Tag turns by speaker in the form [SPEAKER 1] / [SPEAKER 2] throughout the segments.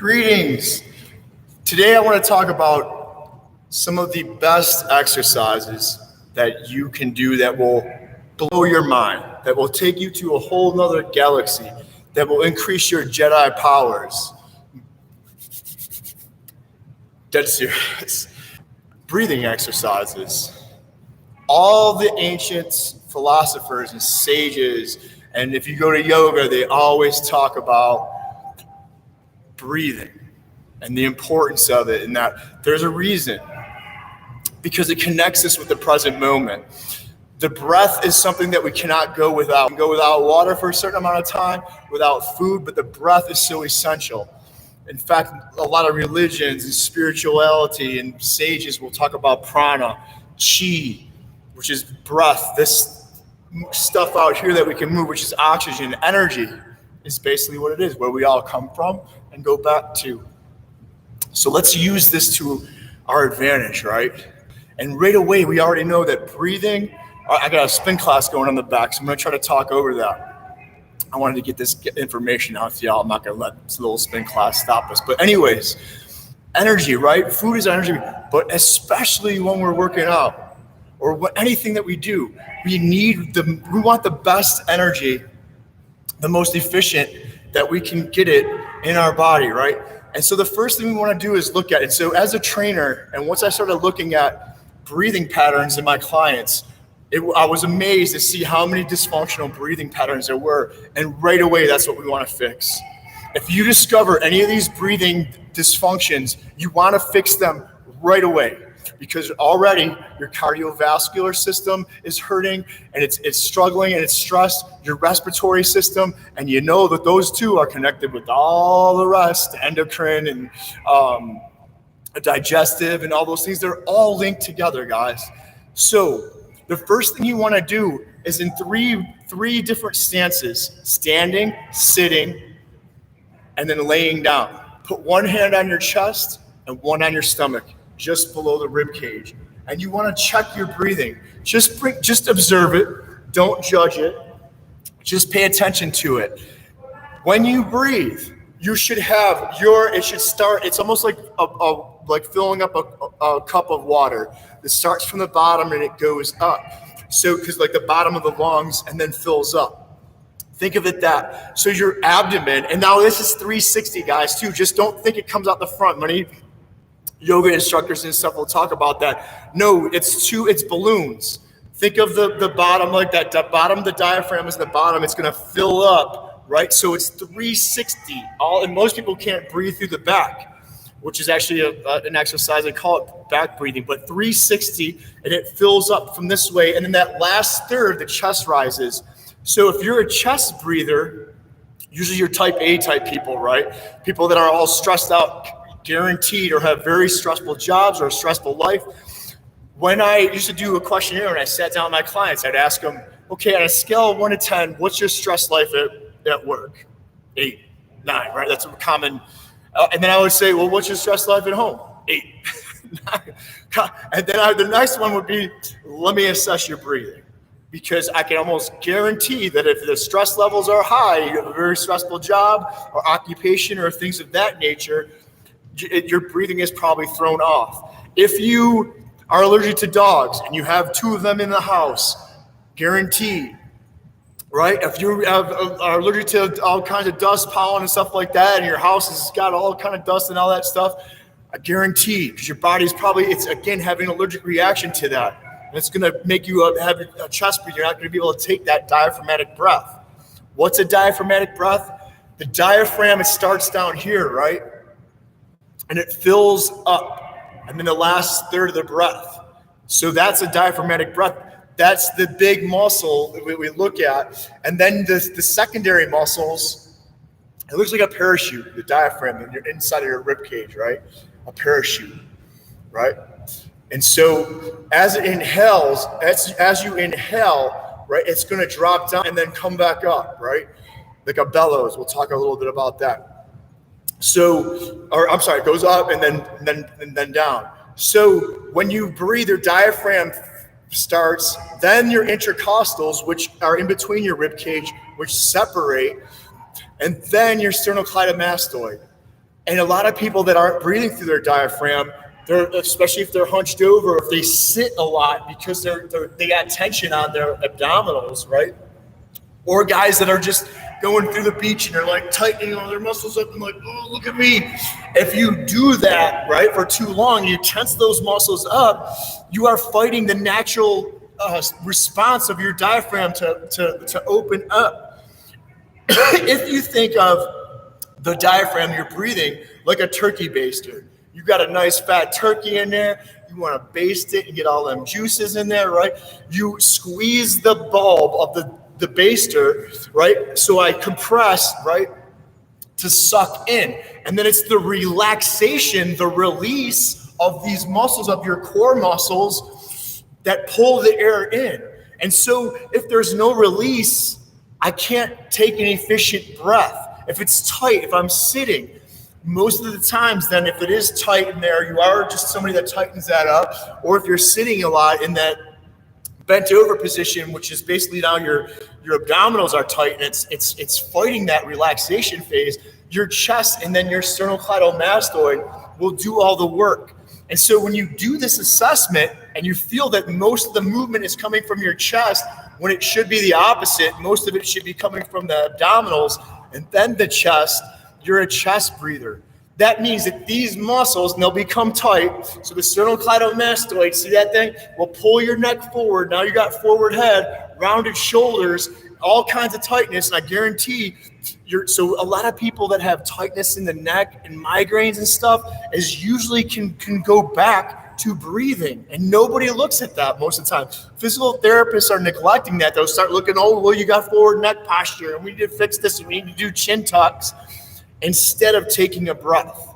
[SPEAKER 1] Greetings. Today I want to talk about some of the best exercises that you can do that will blow your mind, that will take you to a whole nother galaxy, that will increase your Jedi powers. Dead serious. Breathing exercises. All the ancient philosophers and sages, and if you go to yoga, they always talk about breathing and the importance of it, and that there's a reason, because it connects us with the present moment. The breath is something that we cannot go without. We can go without water for a certain amount of time, without food, but the breath is so essential. In fact, a lot of religions and spirituality and sages will talk about prana, chi, which is breath, this stuff out here that we can move, which is oxygen. Energy is basically what it is, where we all come from and go back to. So let's use this to our advantage, right? And right away, we already know that breathing, I got a spin class going on the back, so I'm going to try to talk over that. I wanted to get this information out to y'all. I'm not going to let this little spin class stop us. But anyways, energy, right? Food is energy, but especially when we're working out or anything that we do, we want the best energy, the most efficient that we can get it in our body, right? And so the first thing we want to do is look at it. So as a trainer, and once I started looking at breathing patterns in my clients, I was amazed to see how many dysfunctional breathing patterns there were. And right away, that's what we want to fix. If you discover any of these breathing dysfunctions, you want to fix them right away, because already your cardiovascular system is hurting and it's struggling and it's stressed, your respiratory system, and you know that those two are connected with all the rest, endocrine and digestive and all those things. They're all linked together, guys. So the first thing you want to do is in three different stances: standing, sitting, and then laying down. Put one hand on your chest and one on your stomach, just below the rib cage. And you want to check your breathing. Just observe it. Don't judge it. Just pay attention to it. When you breathe, you should have it's almost like filling up a cup of water. It starts from the bottom and it goes up. So, because like the bottom of the lungs and then fills up. Think of it that. So your abdomen, and now this is 360, guys, too. Just don't think it comes out the front. Many yoga instructors and stuff will talk about that. No, it's balloons. Think of the bottom like that. The bottom, the diaphragm is the bottom. It's going to fill up, right? So it's 360. And most people can't breathe through the back, which is actually an exercise. I call it back breathing, but 360, and it fills up from this way. And then that last third, the chest rises. So if you're a chest breather, usually you're type A type people, right? People that are all stressed out, guaranteed, or have very stressful jobs or a stressful life. When I used to do a questionnaire and I sat down with my clients, I'd ask them, okay, on a scale of 1 to 10, what's your stress life at work? 8, 9, right? That's a common. And then I would say, well, what's your stress life at home? 8, 9. And then the next one would be, let me assess your breathing. Because I can almost guarantee that if the stress levels are high, you have a very stressful job or occupation or things of that nature, your breathing is probably thrown off. If you are allergic to dogs and you have 2 of them in the house, guaranteed, right? If you are allergic to all kinds of dust, pollen, and stuff like that, and your house has got all kind of dust and all that stuff, I guarantee, because your body's probably, it's again having an allergic reaction to that. And it's going to make you have a chest breathe. You're not going to be able to take that diaphragmatic breath. What's a diaphragmatic breath? The diaphragm, it starts down here, right? And it fills up. And then the last third of the breath. So that's a diaphragmatic breath. That's the big muscle that we look at. And then the secondary muscles, it looks like a parachute, the diaphragm, and you're inside of your rib cage, right? A parachute, right? And so as you inhale, right, it's going to drop down and then come back up, right? Like a bellows. We'll talk a little bit about that. So, it goes up and then down. So when you breathe, your diaphragm starts, then your intercostals, which are in between your rib cage, which separate, and then your sternocleidomastoid. And a lot of people that aren't breathing through their diaphragm, especially if they're hunched over, if they sit a lot because they got tension on their abdominals, right? Or guys that are just going through the beach and they're like tightening all their muscles up and like, oh, look at me. If you do that, right, for too long, you tense those muscles up, you are fighting the natural response of your diaphragm to open up. If you think of the diaphragm, you're breathing like a turkey baster. You've got a nice fat turkey in there. You want to baste it and get all them juices in there, right? You squeeze the bulb of the baster, right? So I compress, right, to suck in. And then it's the relaxation, the release of these muscles, of your core muscles that pull the air in. And so if there's no release, I can't take an efficient breath. If it's tight, if I'm sitting, most of the times then if it is tight in there, you are just somebody that tightens that up. Or if you're sitting a lot in that bent over position, which is basically now your abdominals are tight and it's fighting that relaxation phase, your chest and then your sternocleidomastoid will do all the work. And so when you do this assessment and you feel that most of the movement is coming from your chest, when it should be the opposite, most of it should be coming from the abdominals and then the chest, you're a chest breather. That means that these muscles, and they'll become tight, so the sternocleidomastoid, see that thing, will pull your neck forward. Now you got forward head, rounded shoulders, all kinds of tightness, and I guarantee so a lot of people that have tightness in the neck and migraines and stuff is usually can go back to breathing, and nobody looks at that most of the time. Physical therapists are neglecting that. They'll start looking, oh, well, you got forward neck posture, and we need to fix this, and we need to do chin tucks, instead of taking a breath.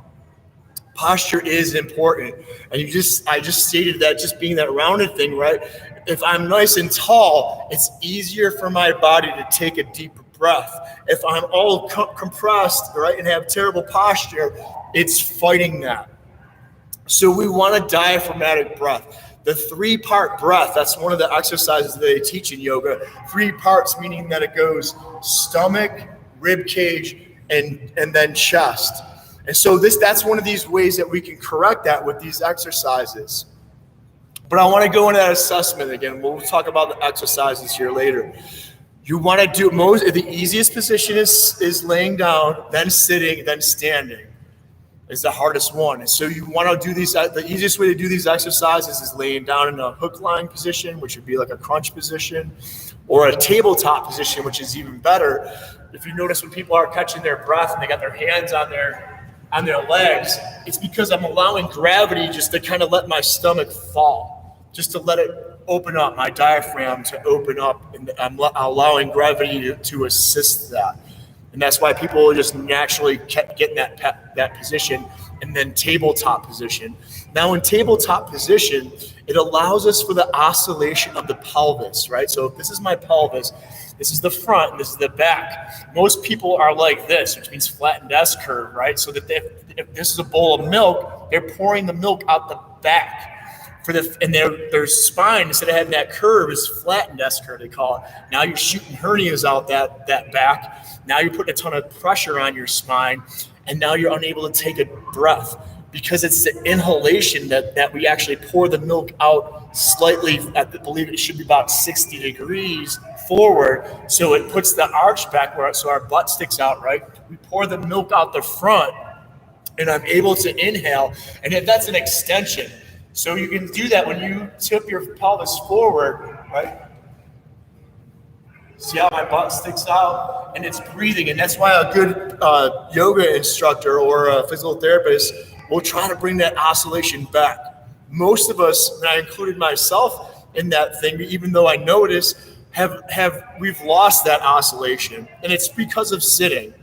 [SPEAKER 1] Posture is important, and I just stated that, just being that rounded thing, right? If I'm nice and tall, it's easier for my body to take a deeper breath. If I'm all compressed, right, and have terrible posture, it's fighting that. So we want a diaphragmatic breath. The 3-part breath, that's one of the exercises that they teach in yoga. 3 parts, meaning that it goes stomach, rib cage, and then chest. And so that's one of these ways that we can correct that with these exercises. But I want to go into that assessment again. We'll talk about the exercises here later. You want to do the easiest position is laying down, then sitting, then standing is the hardest one. And so you want to do these, the easiest way to do these exercises is laying down in a hook lying position, which would be like a crunch position, or a tabletop position, which is even better. If you notice when people are catching their breath and they got their hands on their legs, it's because I'm allowing gravity just to kind of let my stomach fall, just to let it open up, my diaphragm to open up, and I'm allowing gravity to assist that. And that's why people just naturally get in that position, and then tabletop position. Now in tabletop position, it allows us for the oscillation of the pelvis, right? So if this is my pelvis, this is the front, and this is the back. Most people are like this, which means flattened S curve, right? So that if this is a bowl of milk, they're pouring the milk out the back. And their spine, instead of having that curve, is flattened S curve, they call it. Now you're shooting hernias out that back. Now you're putting a ton of pressure on your spine, and now you're unable to take a breath because it's the inhalation that we actually pour the milk out slightly. I believe it should be about 60 degrees forward, so it puts the arch back so our butt sticks out, right? We pour the milk out the front, and I'm able to inhale, and if that's an extension. So you can do that when you tip your pelvis forward, right? See how my butt sticks out? And it's breathing. And that's why a good yoga instructor or a physical therapist will try to bring that oscillation back. Most of us, and I included myself in that thing, even though I notice, we've lost that oscillation. And it's because of sitting.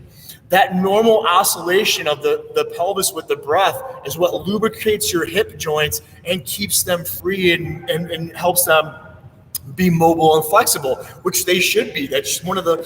[SPEAKER 1] That normal oscillation of the pelvis with the breath is what lubricates your hip joints and keeps them free and helps them be mobile and flexible, which they should be. That's one of the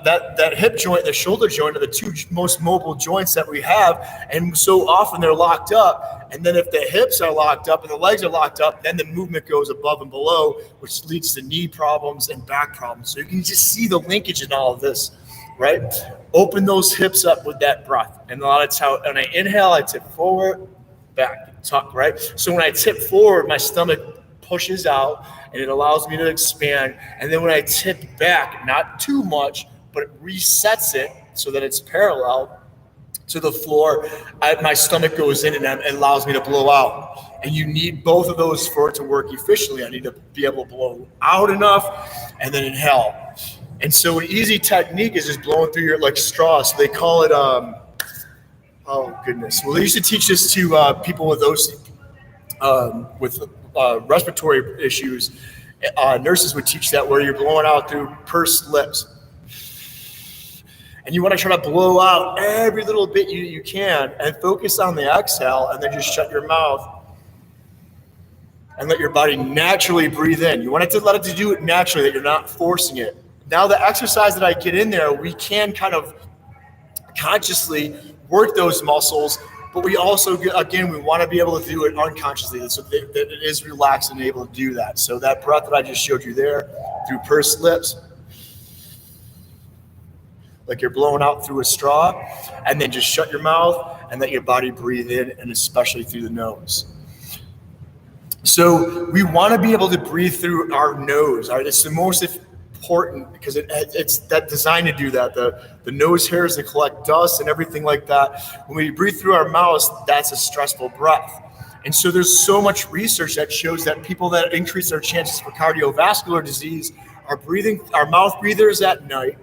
[SPEAKER 1] that hip joint, the shoulder joint are the 2 most mobile joints that we have, and so often they're locked up. And then if the hips are locked up and the legs are locked up, then the movement goes above and below, which leads to knee problems and back problems. So you can just see the linkage in all of this. right? Open those hips up with that breath. And a lot of times when I inhale, I tip forward, back, tuck, right? So when I tip forward, my stomach pushes out and it allows me to expand. And then when I tip back, not too much, but it resets it so that it's parallel to the floor, my stomach goes in and it allows me to blow out. And you need both of those for it to work efficiently. I need to be able to blow out enough and then inhale. And so an easy technique is just blowing through your, like straw. So they call it, oh goodness. Well, they used to teach this to people with those, with respiratory issues. Nurses would teach that where you're blowing out through pursed lips. And you want to try to blow out every little bit you can and focus on the exhale and then just shut your mouth and let your body naturally breathe in. You want it to let it do it naturally, that you're not forcing it. Now the exercise that I get in there, we can kind of consciously work those muscles, but we also, again, we want to be able to do it unconsciously so that it is relaxed and able to do that. So that breath that I just showed you there through pursed lips, like you're blowing out through a straw, and then just shut your mouth and let your body breathe in, and especially through the nose. So we want to be able to breathe through our nose. All right, it's the most important because it's that designed to do that. The nose hairs that collect dust and everything like that. When we breathe through our mouths, that's a stressful breath. And so there's so much research that shows that people that increase their chances for cardiovascular disease are mouth breathers at night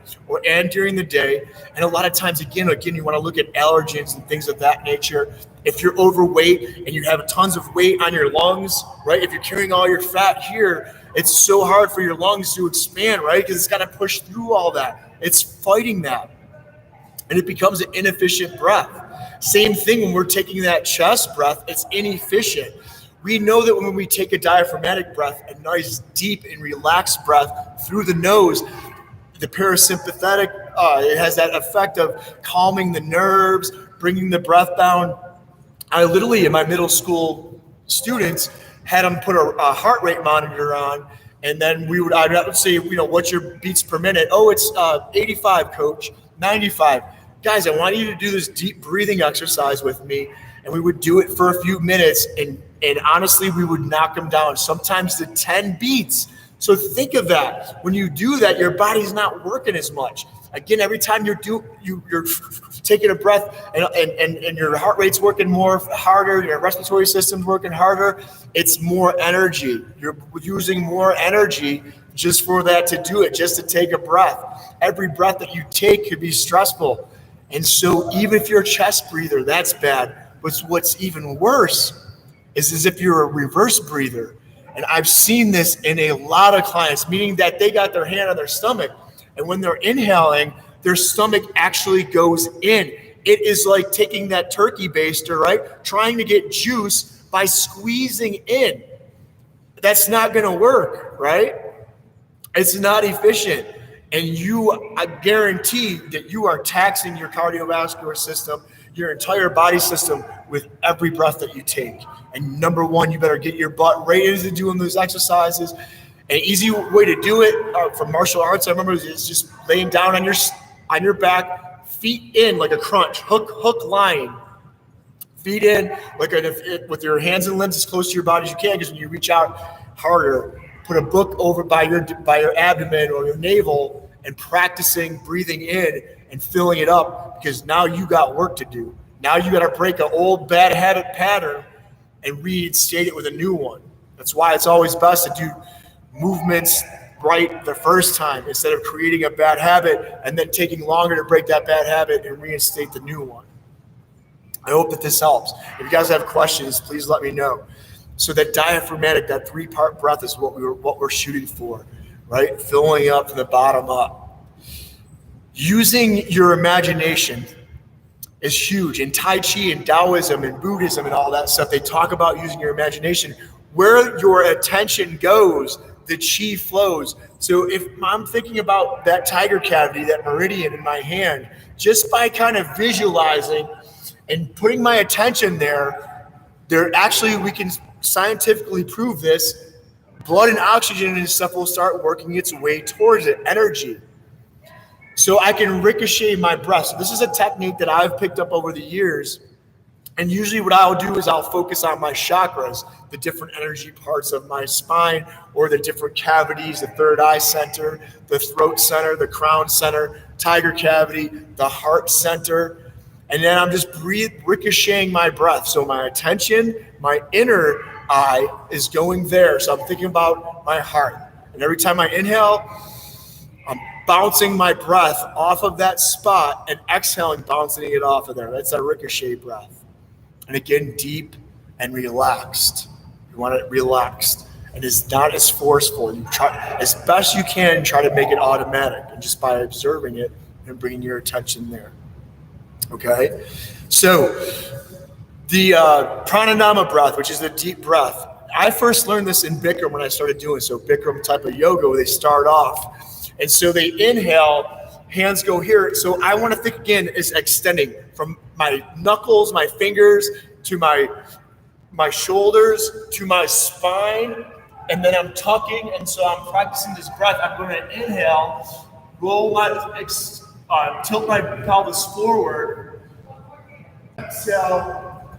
[SPEAKER 1] and during the day. And a lot of times, again, you want to look at allergens and things of that nature. If you're overweight and you have tons of weight on your lungs, right? If you're carrying all your fat here, it's so hard for your lungs to expand, right? Because it's got to push through all that. It's fighting that. And it becomes an inefficient breath. Same thing when we're taking that chest breath, it's inefficient. We know that when we take a diaphragmatic breath, a nice, deep, and relaxed breath through the nose, the parasympathetic, it has that effect of calming the nerves, bringing the breath down. I literally, in my middle school students, had them put a heart rate monitor on, and then I would say, what's your beats per minute? Oh, it's 85, coach, 95. Guys, I want you to do this deep breathing exercise with me. And we would do it for a few minutes, and honestly, we would knock them down, sometimes to 10 beats. So think of that. When you do that, your body's not working as much. Again, every time you're taking a breath and your heart rate's working harder, your respiratory system's working harder, it's more energy. You're using more energy just for that to do it, just to take a breath. Every breath that you take could be stressful. And so even if you're a chest breather, that's bad. But what's even worse is as if you're a reverse breather. And I've seen this in a lot of clients, meaning that they got their hand on their stomach, and when they're inhaling, their stomach actually goes in. It is like taking that turkey baster, right? Trying to get juice by squeezing in. That's not going to work, right? It's not efficient. And I guarantee that you are taxing your cardiovascular system, your entire body system, with every breath that you take. And number one, you better get your butt right into doing those exercises. An easy way to do it from martial arts, I remember, is just laying down on your back, feet in like a crunch, hook line. Feet in with your hands and limbs as close to your body as you can, because when you reach out harder, put a book over by your abdomen or your navel and practicing breathing in and filling it up, because now you got work to do. Now you got to break an old bad habit pattern and reinstate it with a new one. That's why it's always best to do movements right the first time instead of creating a bad habit and then taking longer to break that bad habit and reinstate the new one. I hope that this helps. If you guys have questions, please let me know. So that diaphragmatic, that 3-part breath is what we're shooting for, right? Filling up from the bottom up. Using your imagination is huge. In Tai Chi and Taoism and Buddhism and all that stuff, they talk about using your imagination. Where your attention goes, the chi flows. So if I'm thinking about that tiger cavity, that meridian in my hand, just by kind of visualizing and putting my attention there actually, we can scientifically prove this, blood and oxygen and stuff will start working its way towards it, energy. So I can ricochet my breath. So this is a technique that I've picked up over the years. And usually what I'll do is I'll focus on my chakras, the different energy parts of my spine, or the different cavities, the third eye center, the throat center, the crown center, tiger cavity, the heart center. And then I'm just ricocheting my breath. So my attention, my inner eye is going there. So I'm thinking about my heart. And every time I inhale, I'm bouncing my breath off of that spot and exhaling, bouncing it off of there. That's a ricochet breath. And again, deep and relaxed. You want it relaxed. And it's not as forceful. You try as best you can, try to make it automatic. And just by observing it and bringing your attention there. Okay? So the pranayama breath, which is the deep breath. I first learned this in Bikram when I started doing so. Bikram type of yoga where they start off. And so they inhale, hands go here. So I want to think again is extending from my knuckles, my fingers, to my shoulders, to my spine, and then I'm tucking, and so I'm practicing this breath. I'm going to inhale, roll tilt my pelvis forward, exhale.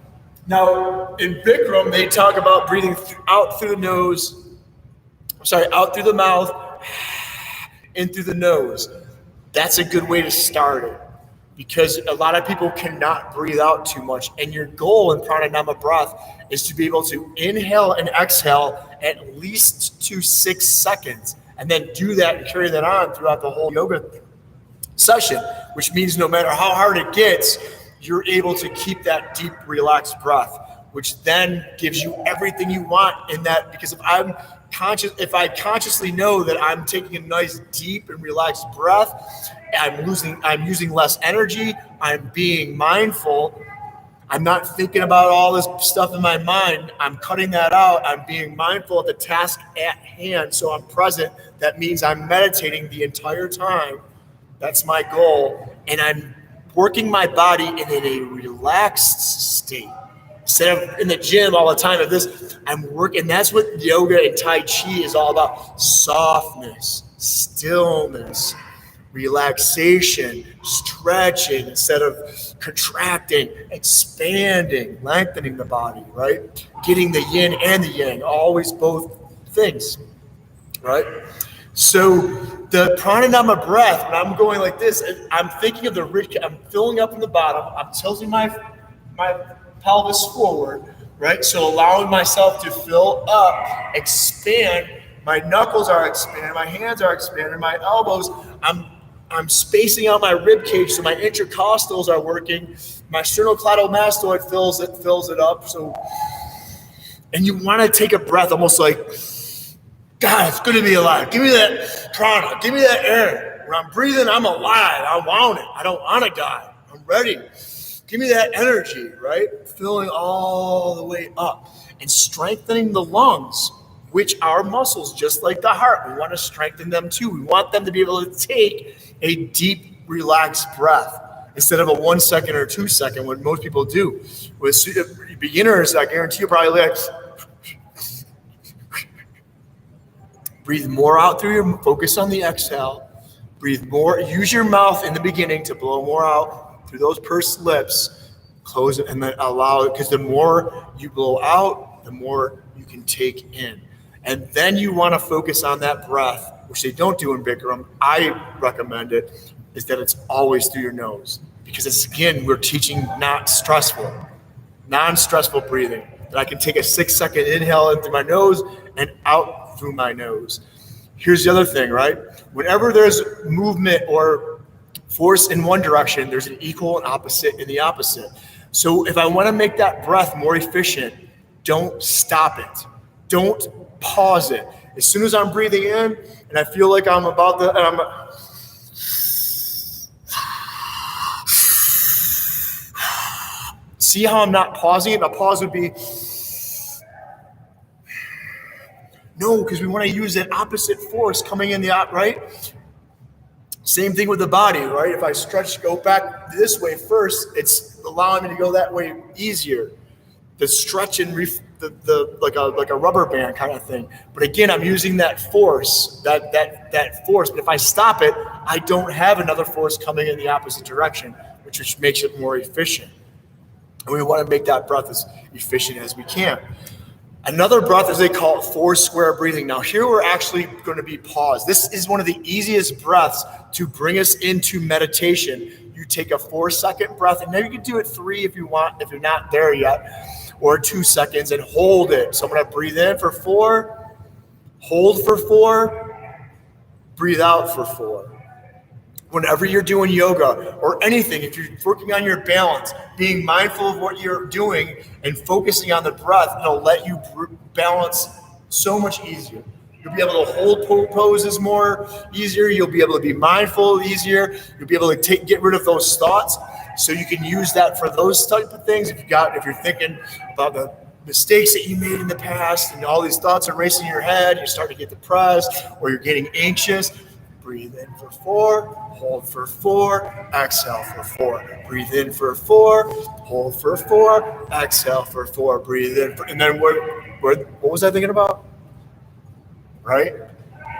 [SPEAKER 1] Now in Bikram, they talk about breathing out through the nose, out through the mouth, in through the nose. That's a good way to start it because a lot of people cannot breathe out too much. And your goal in pranayama breath is to be able to inhale and exhale at least 2 6 seconds and then do that and carry that on throughout the whole yoga session, which means no matter how hard it gets, you're able to keep that deep, relaxed breath, which then gives you everything you want in that. Because if I consciously know that I'm taking a nice, deep and relaxed breath, I'm using less energy, I'm being mindful, I'm not thinking about all this stuff in my mind, I'm cutting that out, I'm being mindful of the task at hand, so I'm present. That means I'm meditating the entire time. That's my goal. And I'm working my body in a relaxed state. Instead of in the gym all the time of this, I'm working. That's what yoga and Tai Chi is all about. Softness, stillness, relaxation, stretching instead of contracting, expanding, lengthening the body, right? Getting the yin and the yang, always both things, right? So the pranayama breath, when I'm going like this, I'm thinking of I'm filling up in the bottom, I'm tilting my pelvis forward, right? So allowing myself to fill up, expand. My knuckles are expanding, my hands are expanding, my elbows. I'm spacing out my rib cage so my intercostals are working. My sternocleidomastoid fills it up. So, and you want to take a breath almost like, God, it's good to be alive. Give me that prana. Give me that air. When I'm breathing, I'm alive. I want it. I don't want to die. I'm ready. Give me that energy, right? Filling all the way up and strengthening the lungs, which are muscles, just like the heart. We want to strengthen them too. We want them to be able to take a deep, relaxed breath instead of a 1 second or 2 second, what most people do. With beginners, I guarantee you probably like, breathe more out through your, focus on the exhale. Breathe more, use your mouth in the beginning to blow more out through those pursed lips. Close it and then allow it, because the more you blow out, the more you can take in. And then you want to focus on that breath, which they don't do in Bikram. I recommend it, is that it's always through your nose. Because it's, again, we're teaching non-stressful breathing. That I can take a 6 second inhale in through my nose and out through my nose. Here's the other thing, right? Whenever there's movement or force in one direction, there's an equal and opposite in the opposite. So if I want to make that breath more efficient, don't stop it. Don't pause it. As soon as I'm breathing in and I feel like I'm about to, see how I'm not pausing it? A pause would be, no, because we want to use that opposite force coming in the right? Same thing with the body, right? If I go back this way first, it's allowing me to go that way easier. stretch and like a rubber band kind of thing. But again, I'm using that force, that force. But if I stop it, I don't have another force coming in the opposite direction, which makes it more efficient. And we want to make that breath as efficient as we can. Another breath, as they call it, 4 square breathing. Now here we're actually going to be paused. This is one of the easiest breaths to bring us into meditation. You take a 4-second breath, and maybe you can do it 3 if you want, if you're not there yet, or 2 seconds, and hold it. So I'm going to breathe in for 4, hold for 4, breathe out for 4. Whenever you're doing yoga or anything, if you're working on your balance, being mindful of what you're doing and focusing on the breath, it'll let you balance so much easier. You'll be able to hold poses more easier. You'll be able to be mindful easier. You'll be able to get rid of those thoughts. So you can use that for those type of things. If you're thinking about the mistakes that you made in the past and all these thoughts are racing in your head, you start to get depressed or you're getting anxious, breathe in for 4, hold for 4, exhale for 4. Breathe in for 4, hold for 4, exhale for 4. Breathe in for, and then what was I thinking about? Right?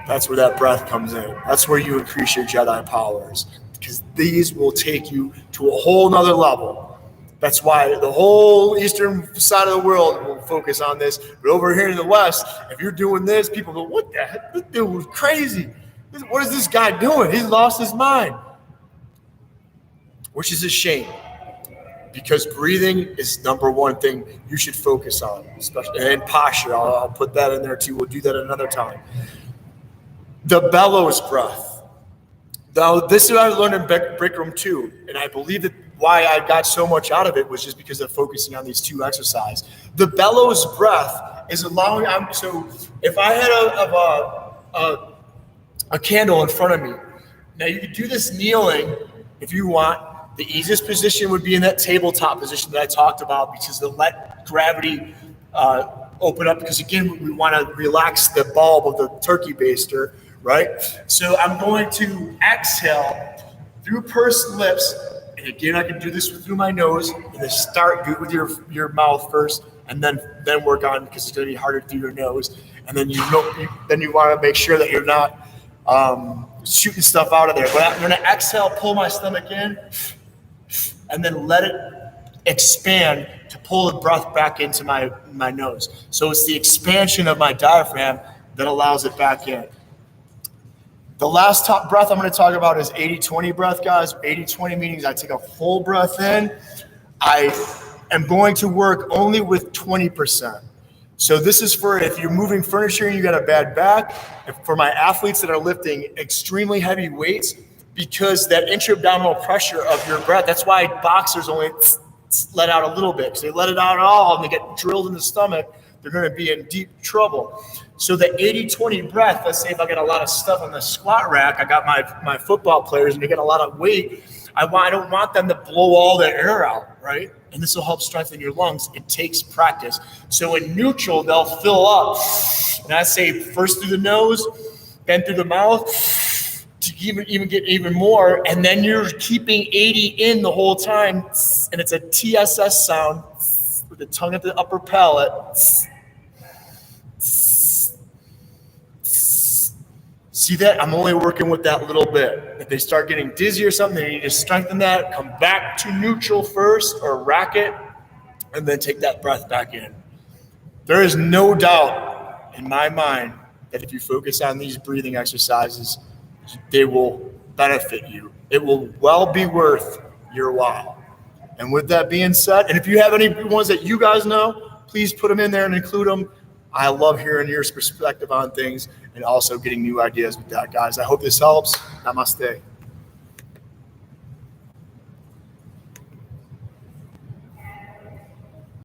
[SPEAKER 1] That's where that breath comes in. That's where you increase your Jedi powers, because these will take you to a whole nother level. That's why the whole eastern side of the world will focus on this. But over here in the West, if you're doing this, people go, what the heck? This dude was crazy. What is this guy doing? He's lost his mind. Which is a shame, because breathing is number one thing you should focus on, especially, and posture. I'll put that in there too. We'll do that another time. The Bellows breath. Now, this is what I learned in Bikram too, and I believe that why I got so much out of it was just because of focusing on these 2 exercises. The Bellows breath is allowing. So if I had a candle in front of me, now you can do this kneeling if you want. The easiest position would be in that tabletop position that I talked about, because to let gravity open up, because again, we want to relax the bulb of the turkey baster, right? So I'm going to exhale through pursed lips, and again, I can do this through my nose, and then do it with your mouth first, and then work on, because it's going to be harder through your nose, and then you want to make sure that you're not shooting stuff out of there. But I'm going to exhale, pull my stomach in, and then let it expand to pull the breath back into my nose. So it's the expansion of my diaphragm that allows it back in. The last breath I'm going to talk about is 80-20 breath, guys. 80-20 means I take a full breath in. I am going to work only with 20%. So this is for if you're moving furniture and you got a bad back, and for my athletes that are lifting extremely heavy weights, because that intra-abdominal pressure of your breath, that's why boxers only let out a little bit. Because they let it out at all and they get drilled in the stomach, they're going to be in deep trouble. So the 80-20 breath, let's say if I got a lot of stuff on the squat rack, I got my football players and they get a lot of weight, I don't want them to blow all the air out, right? And this will help strengthen your lungs. It takes practice. So in neutral, they'll fill up. And I say first through the nose, then through the mouth, to even get even more. And then you're keeping 80 in the whole time. And it's a TSS sound with the tongue at the upper palate. See that? I'm only working with that little bit. If they start getting dizzy or something, they need to strengthen that. Come back to neutral first, or rack it, and then take that breath back in. There is no doubt in my mind that if you focus on these breathing exercises, they will benefit you. It will well be worth your while. And with that being said, and if you have any ones that you guys know, please put them in there and include them. I love hearing your perspective on things and also getting new ideas with that, guys. I hope this helps. Namaste.